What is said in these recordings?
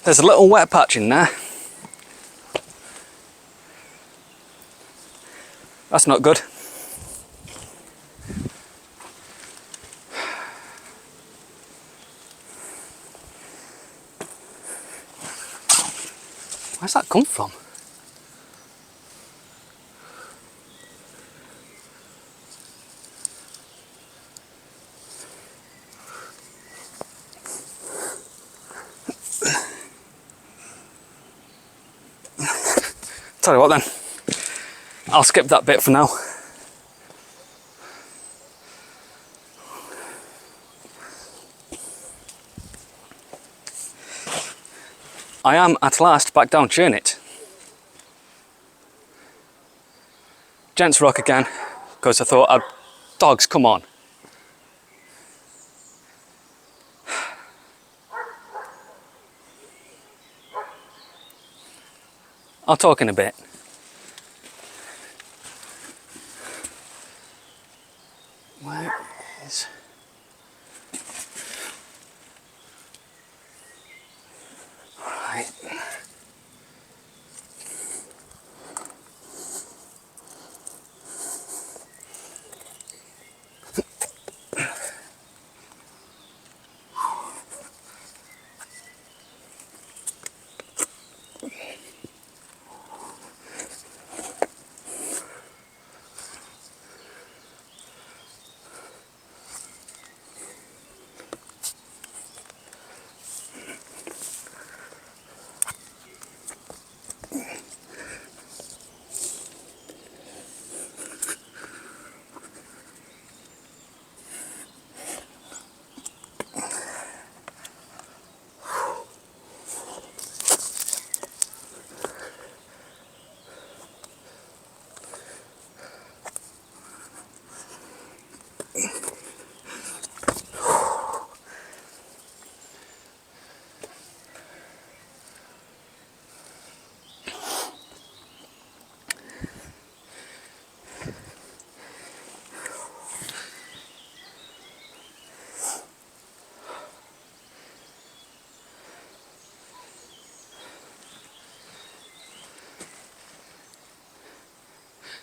There's a little wet patch in there. That's not good. Where's that come from? Tell you what then, I'll skip that bit for now. I am at last back down Churnit. Gents Rock again, because I thought, dogs, come on. I'll talk in a bit. Where is... Right.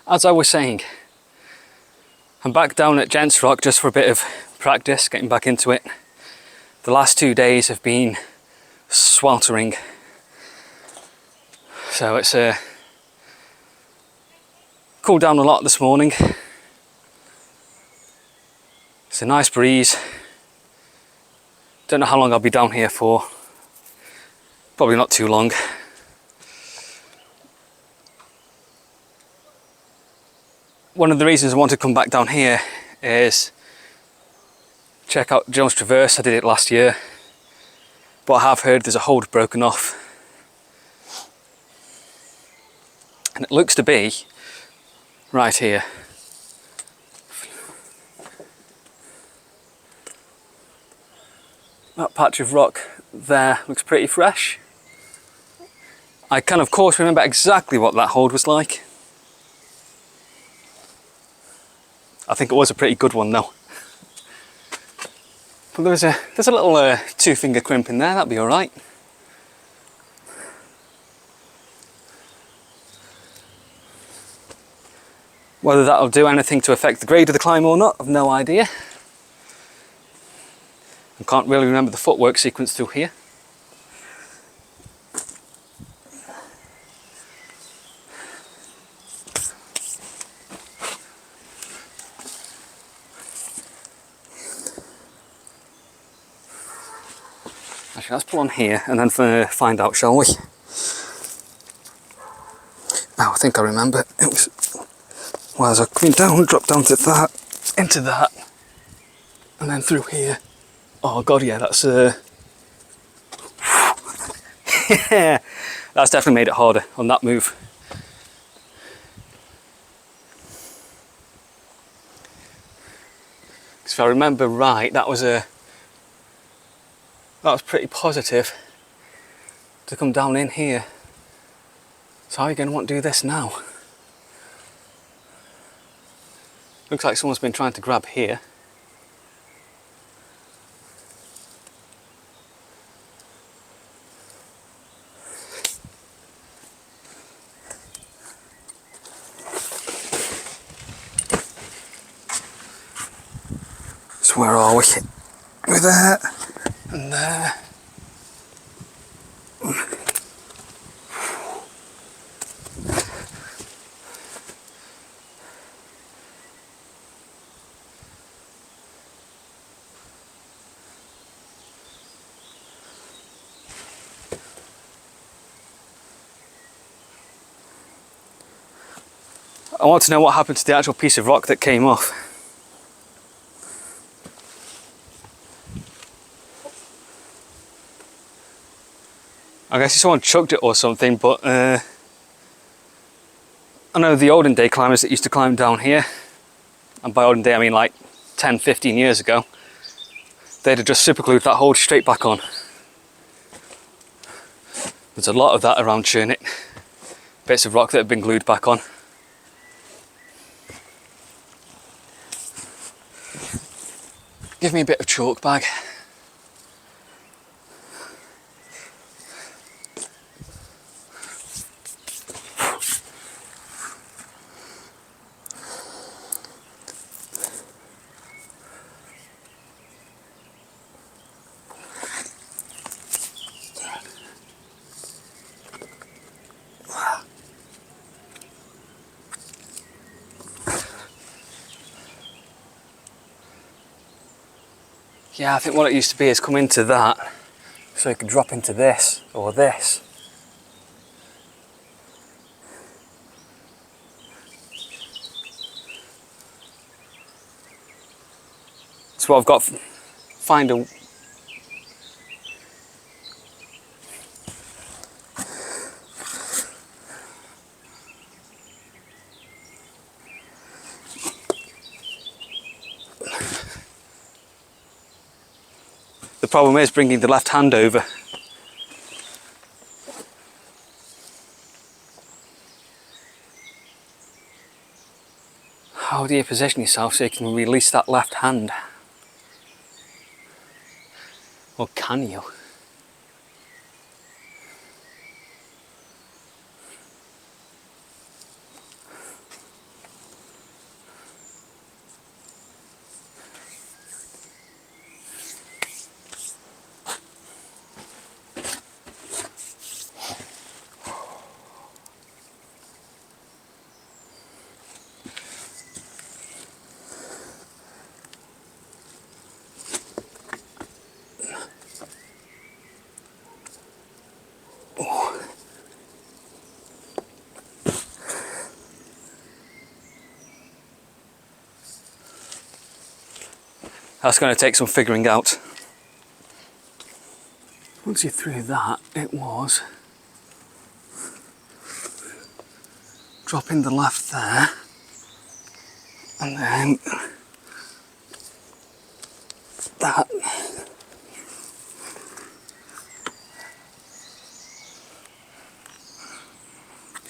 As I was saying, I'm back down at Gents Rock just for a bit of practice, getting back into it. The last 2 days have been sweltering, so it's cooled down a lot this morning. It's a nice breeze. Don't know how long I'll be down here for. Probably not too long. One of the reasons I want to come back down here is check out Jones Traverse. I did it last year, but I have heard there's a hold broken off, and it looks to be right here. That patch of rock there looks pretty fresh. I can of course remember exactly what that hold was like. I think it was a pretty good one though. But there's a little 2-finger crimp in there, that'd be alright. Whether that'll do anything to affect the grade of the climb or not, I've no idea. I can't really remember the footwork sequence through here. Actually, let's pull on here and then find out, shall we? Oh, I think I remember. It was, well, as I came down, dropped down to that, into that, and then through here. Oh god, yeah, that's yeah, that's definitely made it harder on that move. Because if I remember right, that was pretty positive to come down in here. So how are you going to want to do this now? Looks like someone's been trying to grab here. So where are we? We're there and there. I want to know what happened to the actual piece of rock that came off. I guess someone chucked it or something, but I know the olden day climbers that used to climb down here, and by olden day I mean like 10-15 years ago, they'd have just super glued that hole straight back on. There's a lot of that around Churnit, bits of rock that have been glued back on. Give me a bit of chalk bag. Yeah, I think what it used to be is come into that, so you could drop into this, or this. So I've got, find a... The problem is bringing the left hand over. How do you position yourself so you can release that left hand? Or can you? That's going to take some figuring out. Once you're through that, it was dropping the left there, and then that.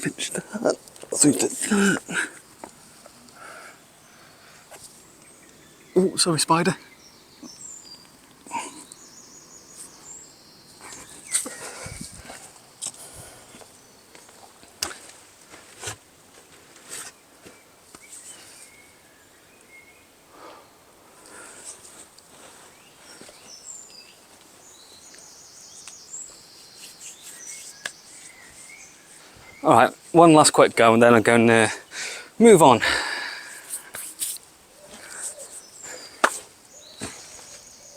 Pinch that, through to that. Oh, sorry, spider. Alright, one last quick go and then I'm going to move on.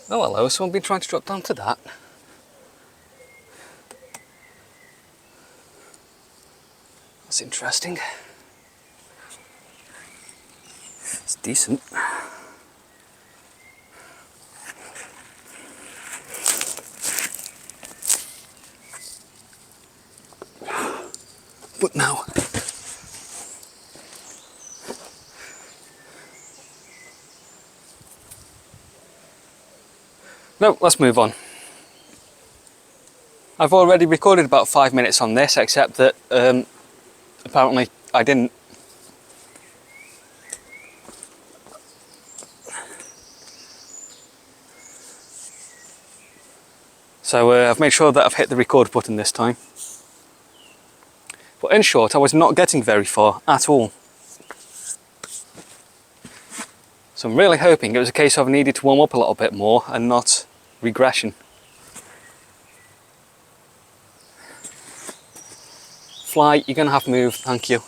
Oh hello, someone been trying to drop down to that. That's interesting. It's decent. But now, no, let's move on. I've already recorded about 5 minutes on this, except that apparently I didn't. So I've made sure that I've hit the record button this time. But in short, I was not getting very far at all. So I'm really hoping it was a case of I needed to warm up a little bit more and not regression. Fly, you're gonna have to move, thank you.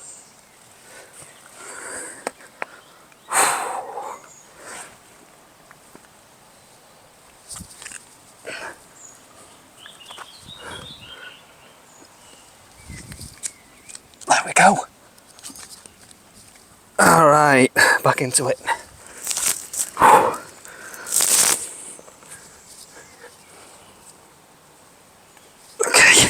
There we go. All right, back into it. Okay.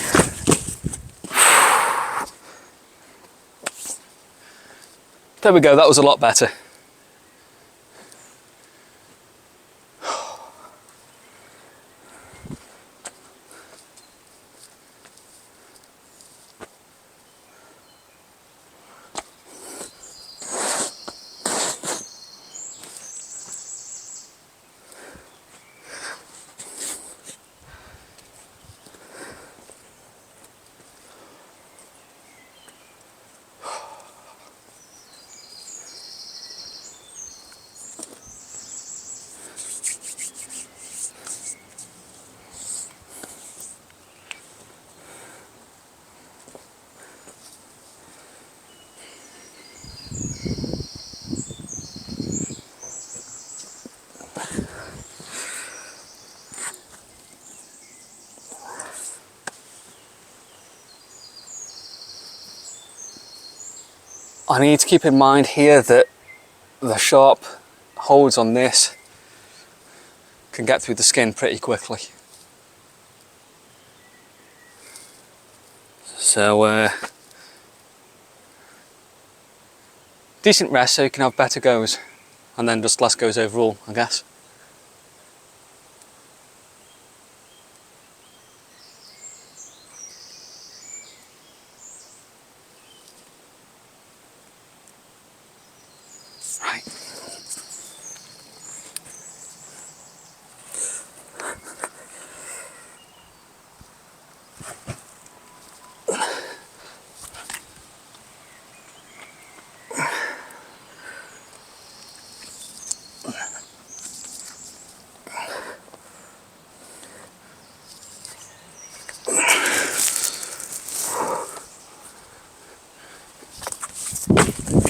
There we go, that was a lot better. I need to keep in mind here that the sharp holes on this can get through the skin pretty quickly. So decent rest so you can have better goes, and then just less goes overall, I guess. Right.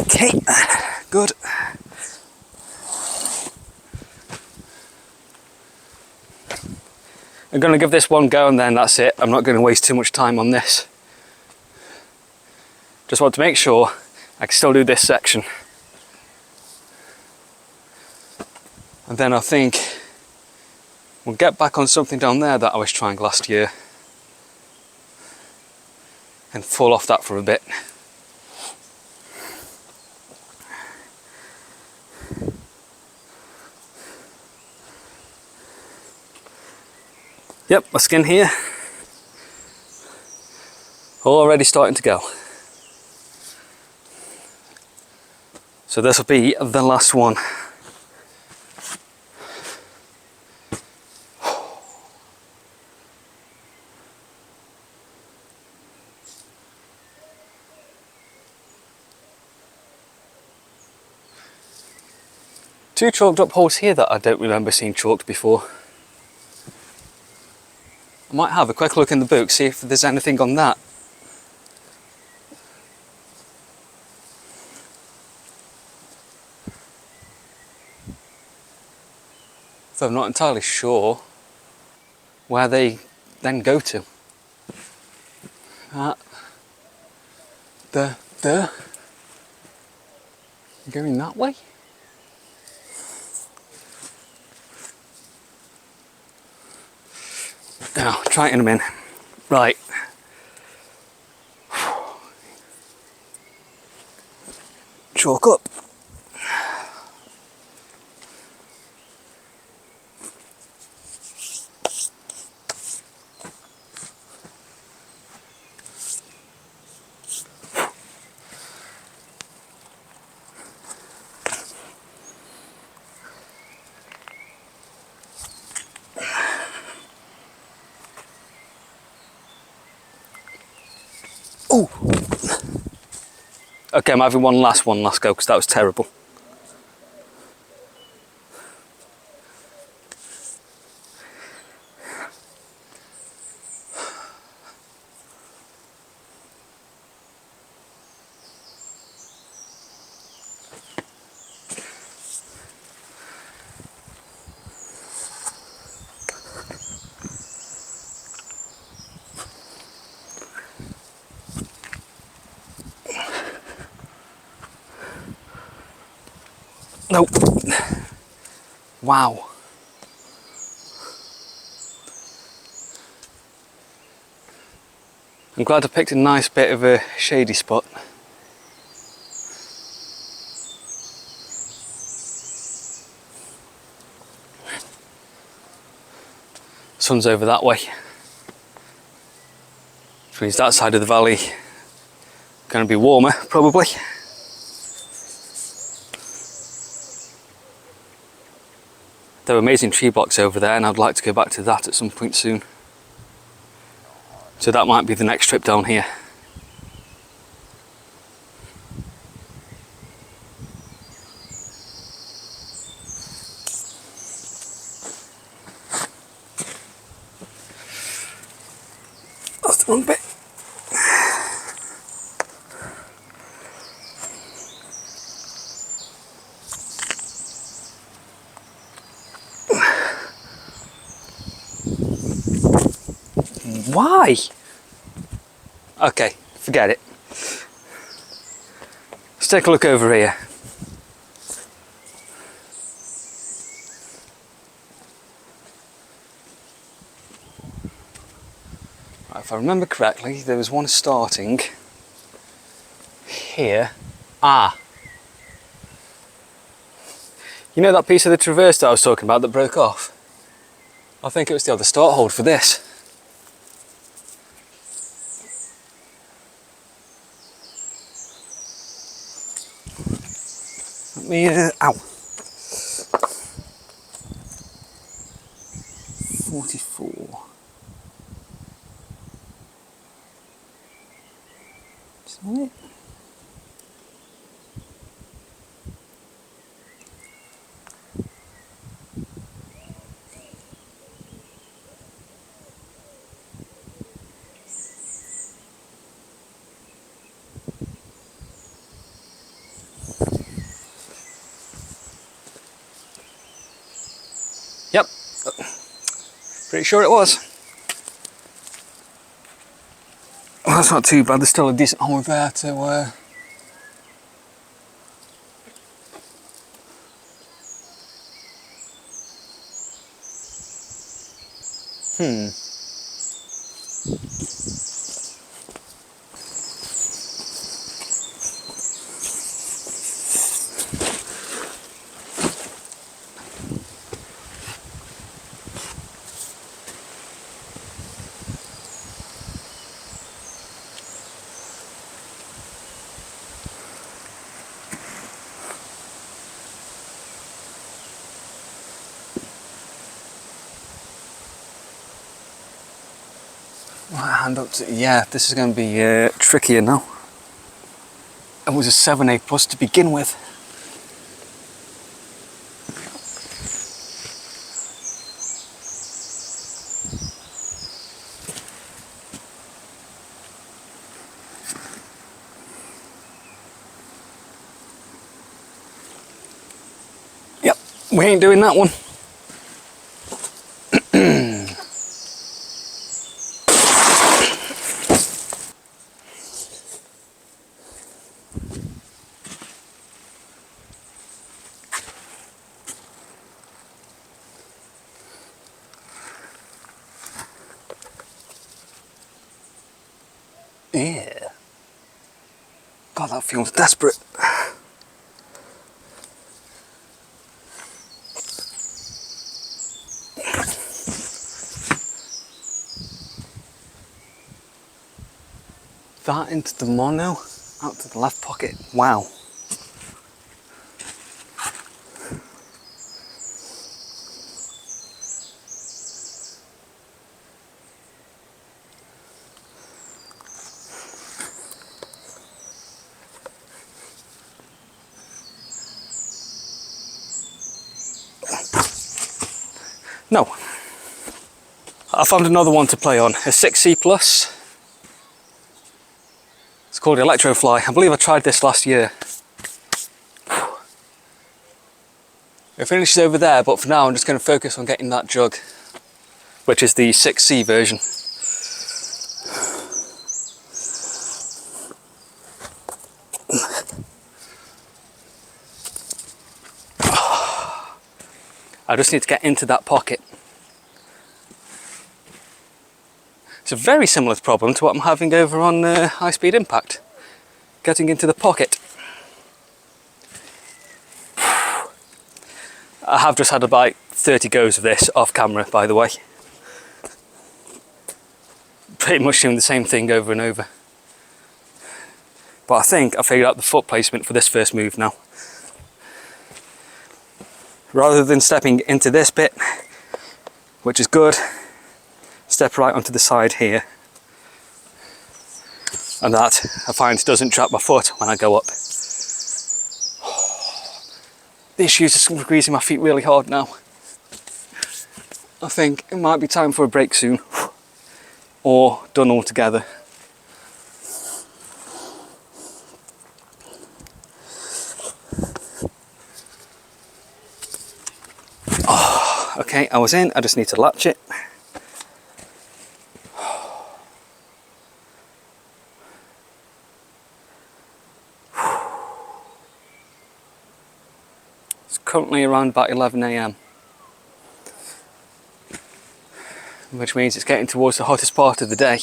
Okay, good. I'm going to give this one go and then that's it. I'm not going to waste too much time on this. Just want to make sure I can still do this section. And then I think we'll get back on something down there that I was trying last year and fall off that for a bit. Yep, my skin here, already starting to go. So this will be the last one. Two chalked up holes here that I don't remember seeing chalked before. I might have a quick look in the book, see if there's anything on that. So I'm not entirely sure where they then go to. Going that way? Now, try it in a minute. Right. Chalk up. Oh! Okay, I'm having one last go because that was terrible. Nope. Wow. I'm glad I picked a nice bit of a shady spot. Sun's over that way, which means that side of the valley going to be warmer probably. There are amazing tree blocks over there and I'd like to go back to that at some point soon. So that might be the next trip down here. That's the wrong bit. Why? Okay, forget it. Let's take a look over here. Right, if I remember correctly, there was one starting here. Ah! You know that piece of the traverse that I was talking about that broke off? I think it was the other start hold for this. Let me, ow. 44. Is that it? Yep, pretty sure it was. Well, that's not too bad, there's still a decent hole there to right, hand up to, yeah, this is going to be trickier now. It was a 7A plus to begin with. Yep, we ain't doing that one. Yeah. God, that feels desperate. That into the mono, out to the left pocket. Wow. No. I found another one to play on, a 6C plus. It's called Electrofly. I believe I tried this last year. It finishes over there, but for now I'm just going to focus on getting that jug, which is the 6C version. I just need to get into that pocket. It's a very similar problem to what I'm having over on High Speed Impact. Getting into the pocket. I have just had about 30 goes of this off camera, by the way. Pretty much doing the same thing over and over. But I think I figured out the foot placement for this first move now. Rather than stepping into this bit, which is good, step right onto the side here. And that, I find, doesn't trap my foot when I go up. These shoes are squeezing my feet really hard now. I think it might be time for a break soon. Or done altogether. Oh, okay, I was in, I just need to latch it. It's currently around about 11 AM. Which means it's getting towards the hottest part of the day.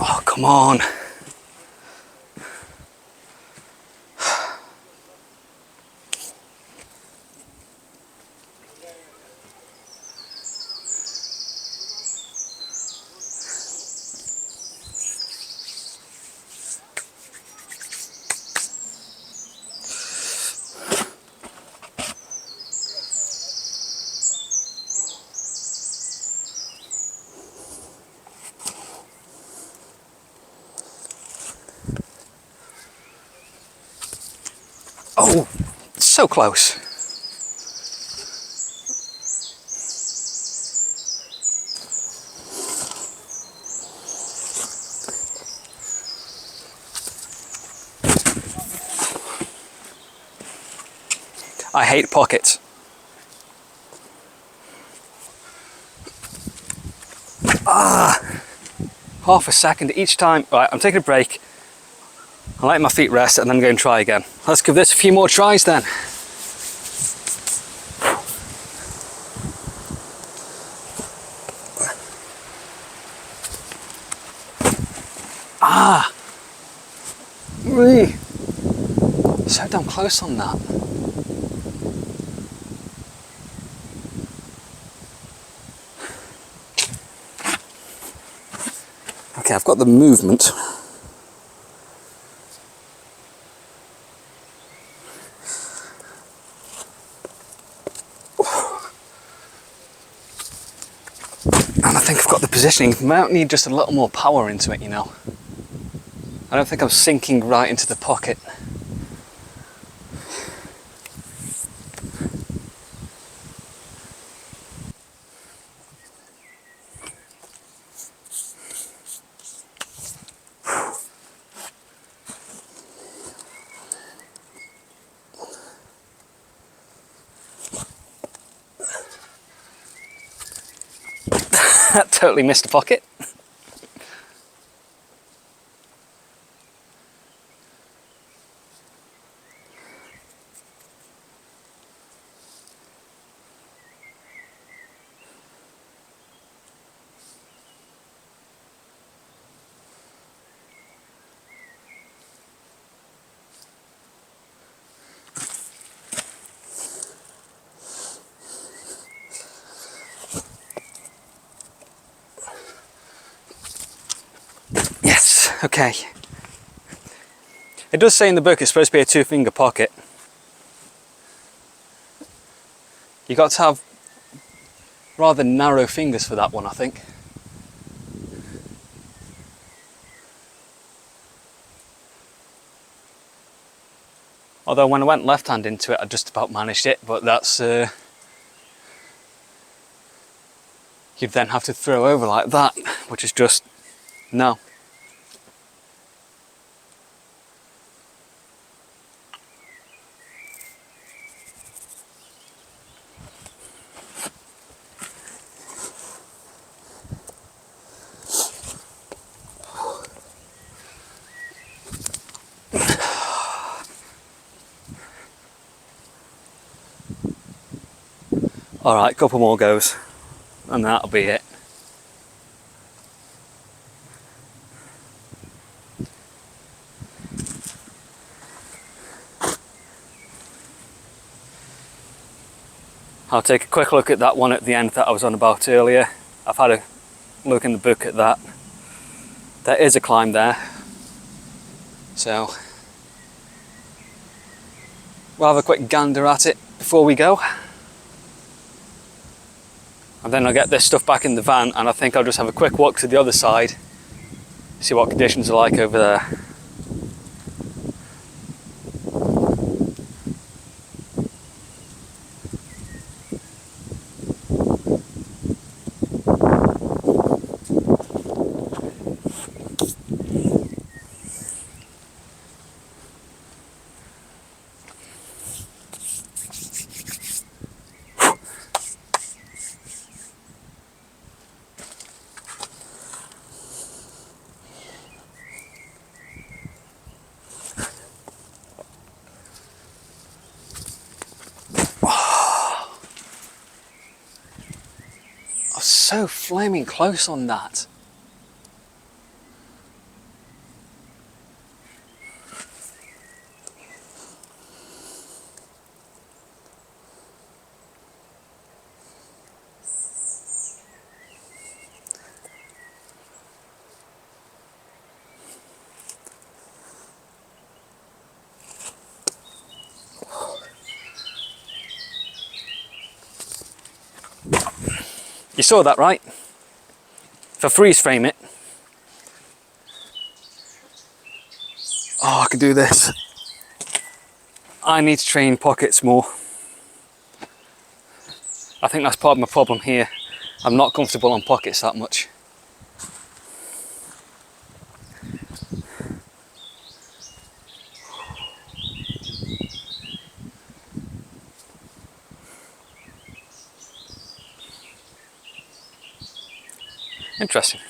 Oh, come on. Oh, so close. I hate pockets. Half a second each time. Right, I'm taking a break. I let my feet rest and then go and try again. Let's give this a few more tries then. Really? So damn close on that. Okay, I've got the movement. And I think I've got the positioning. Might need just a little more power into it, you know. I don't think I'm sinking right into the pocket. That totally missed a pocket. Yes, okay. It does say in the book it's supposed to be a 2-finger pocket. You got to have rather narrow fingers for that one, I think. Although when I went left hand into it, I just about managed it, but that's... you'd then have to throw over like that, which is just... no. Alright, couple more goes and that'll be it. I'll take a quick look at that one at the end that I was on about earlier. I've had a look in the book at that. There is a climb there. So we'll have a quick gander at it before we go. And then I'll get this stuff back in the van and I think I'll just have a quick walk to the other side, see what conditions are like over there. So flaming close on that. You saw that, right? If I freeze frame it. Oh, I can do this. I need to train pockets more. I think that's part of my problem here. I'm not comfortable on pockets that much. Interesting.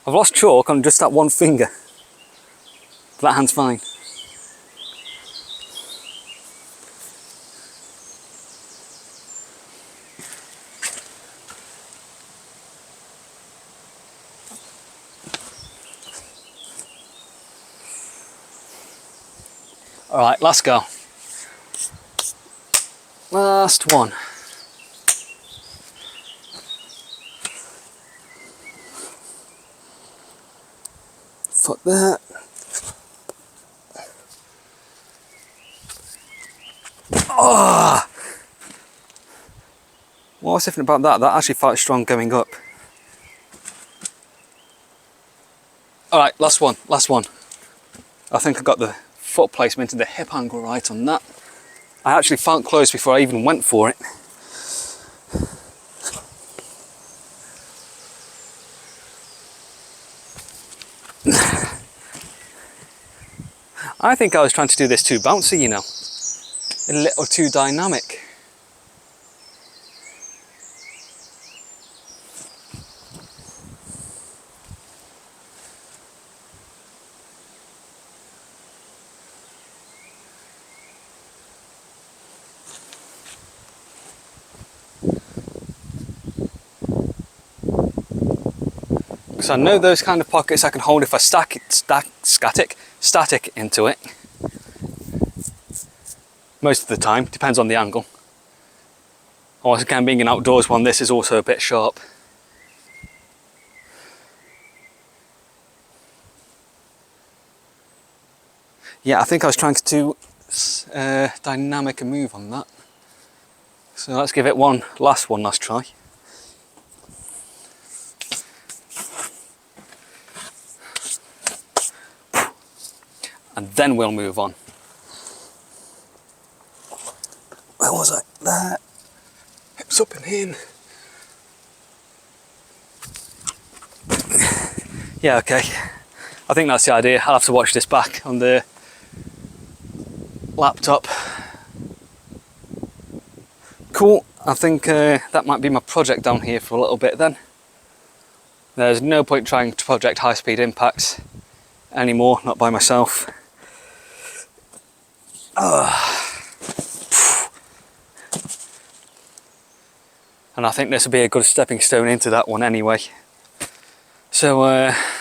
I've lost chalk on just that one finger. That hand's fine. All right, last go. Last one. Fuck that. Oh! What was different about that? That actually felt strong going up. Alright, last one. I think I got the foot placement and the hip angle right on that. I actually felt close before I even went for it. I think I was trying to do this too bouncy, you know. A little too dynamic. Because I know those kind of pockets I can hold if I static into it. Most of the time, depends on the angle. Or again, being an outdoors one, this is also a bit sharp. Yeah, I think I was trying to do dynamic a move on that. So let's give it one last try. And then we'll move on. Where was I? There. Hips up and in. Yeah, okay. I think that's the idea. I'll have to watch this back on the laptop. Cool. I think that might be my project down here for a little bit then. There's no point trying to project high-speed impacts anymore, not by myself. And I think this will be a good stepping stone into that one anyway. So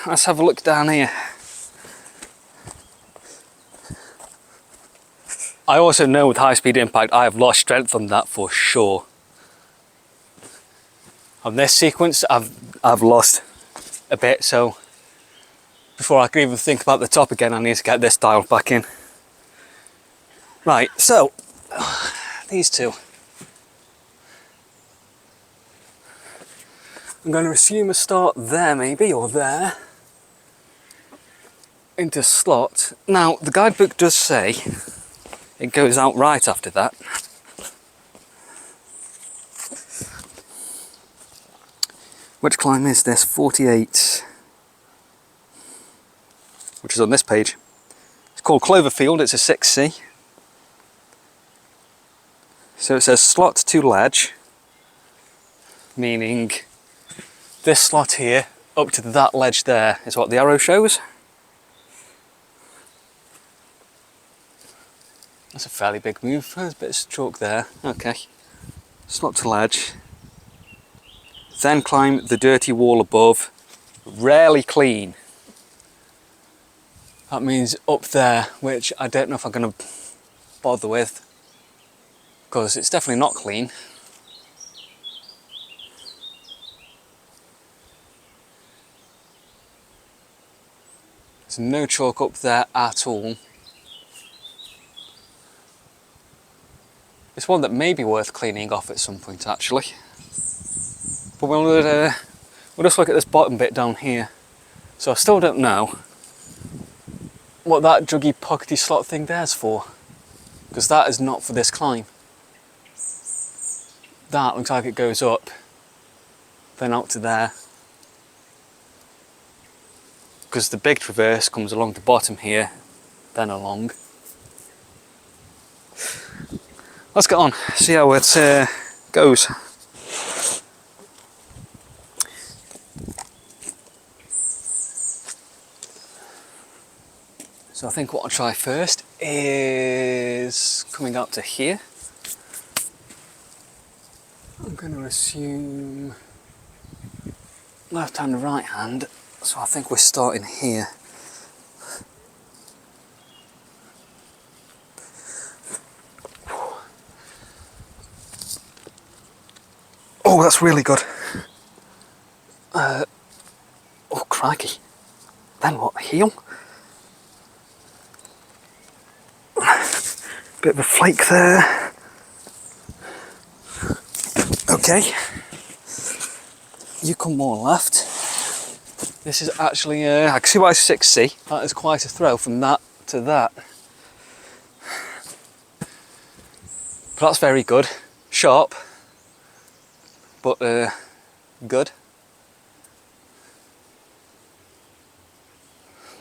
let's have a look down here. I also know with high speed impact I have lost strength from that for sure. On this sequence I've lost a bit, so before I can even think about the top again I need to get this dialed back in. Right, so these two. I'm going to assume a start there maybe, or there, into slot. Now the guidebook does say it goes out right after that. Which climb is this? 48. Which is on this page. It's called Cloverfield, it's a 6C. So it says slot to ledge, meaning this slot here up to that ledge there is what the arrow shows. That's a fairly big move. There's a bit of stroke there. Okay. Slot to ledge. Then climb the dirty wall above. Rarely clean. That means up there, which I don't know if I'm going to bother with, because it's definitely not clean. There's no chalk up there at all. It's one that may be worth cleaning off at some point actually. But we'll just look at this bottom bit down here. So I still don't know what that juggy pockety slot thing there's for, because that is not for this climb. That looks like it goes up, then out to there, because the big traverse comes along the bottom here, then along. Let's get on, see how it goes. So I think what I'll try first is coming up to here. I'm going to assume left hand and right hand, so I think we're starting here. Oh, that's really good. Oh, crikey. Then what, heel? Bit of a flake there. Okay. You come more left. This is actually, I can see why it's 6C. That is quite a throw from that to that. But that's very good. Sharp. But good.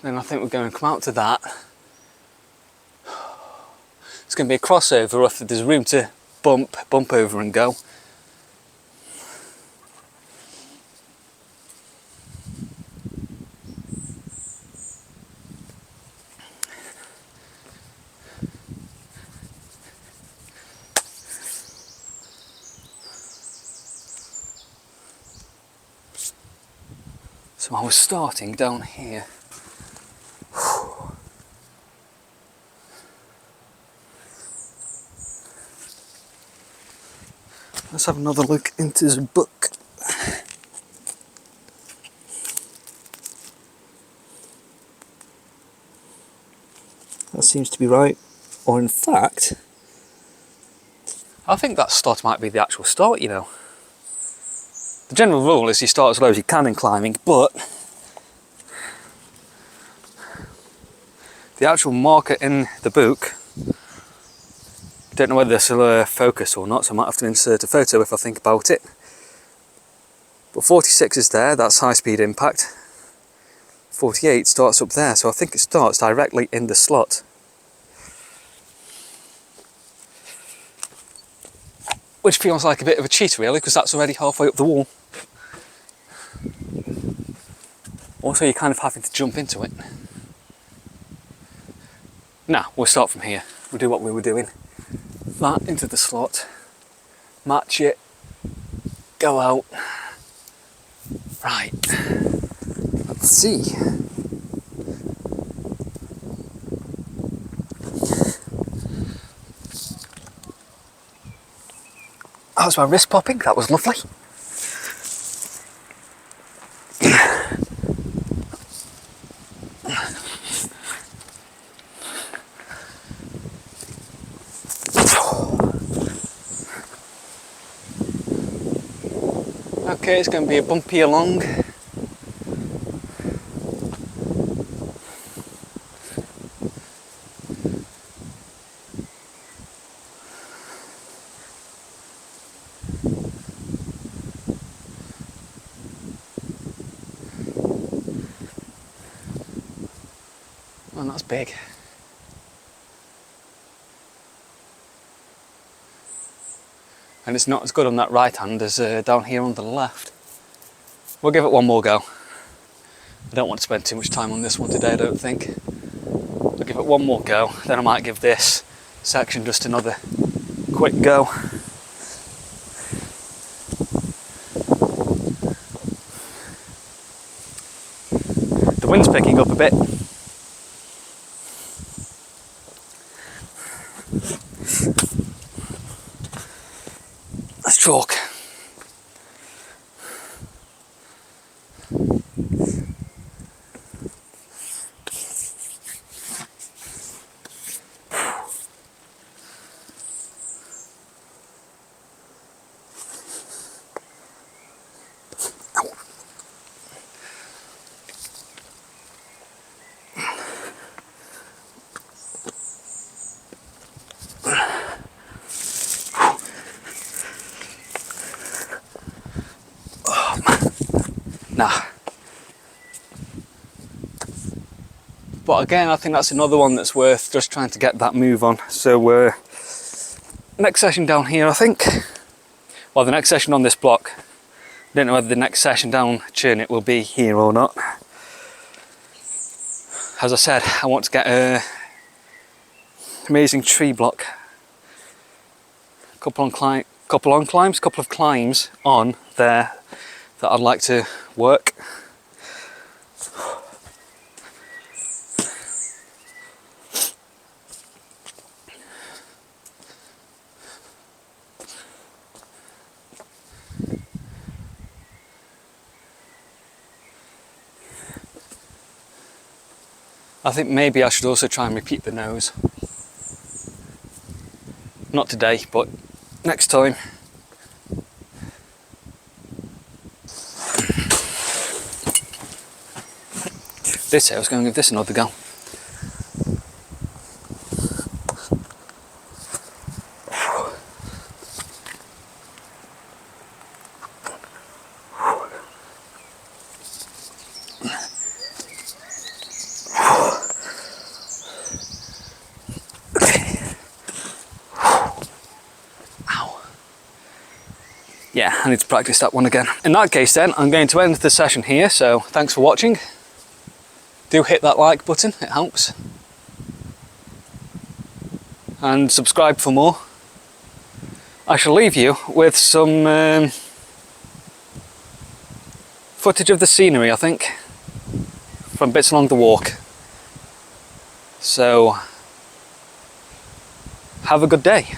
Then I think we're going to come out to that. It's going to be a crossover if there's room to bump over and go. So I was starting down here. Let's have another look into the book. That seems to be right. Or in fact, I think that start might be the actual start, you know. The general rule is you start as low as you can in climbing, but the actual marker in the book, I don't know whether this will focus or not, so I might have to insert a photo if I think about it. But 46 is there, that's high speed impact. 48 starts up there, so I think it starts directly in the slot. Which feels like a bit of a cheat really, because that's already halfway up the wall. Also you're kind of having to jump into it. Now, we'll start from here. We'll do what we were doing. That into the slot, match it go out. Right, let's see. That was my wrist popping, that was lovely. Okay, it's going to be a bumpy along. Oh, that's big. And it's not as good on that right hand as down here on the left. We'll give it one more go. I don't want to spend too much time on this one today, I don't think. I'll give it one more go, then I might give this section just another quick go. The wind's picking up a bit. Let's chalk. Nah. But again, I think that's another one that's worth just trying to get that move on. So next session down here, I think. Well, the next session on this block. I don't know whether the next session down Churnit will be here or not. As I said, I want to get a amazing tree block. Couple of climbs on there that I'd like to work. I think maybe I should also try and repeat the nose. Not today, but next time. This, I was going to give this another go. Yeah, I need to practice that one again. In that case then, I'm going to end the session here, so thanks for watching. Do hit that like button, it helps. And subscribe for more. I shall leave you with some footage of the scenery, I think, from bits along the walk. So, have a good day.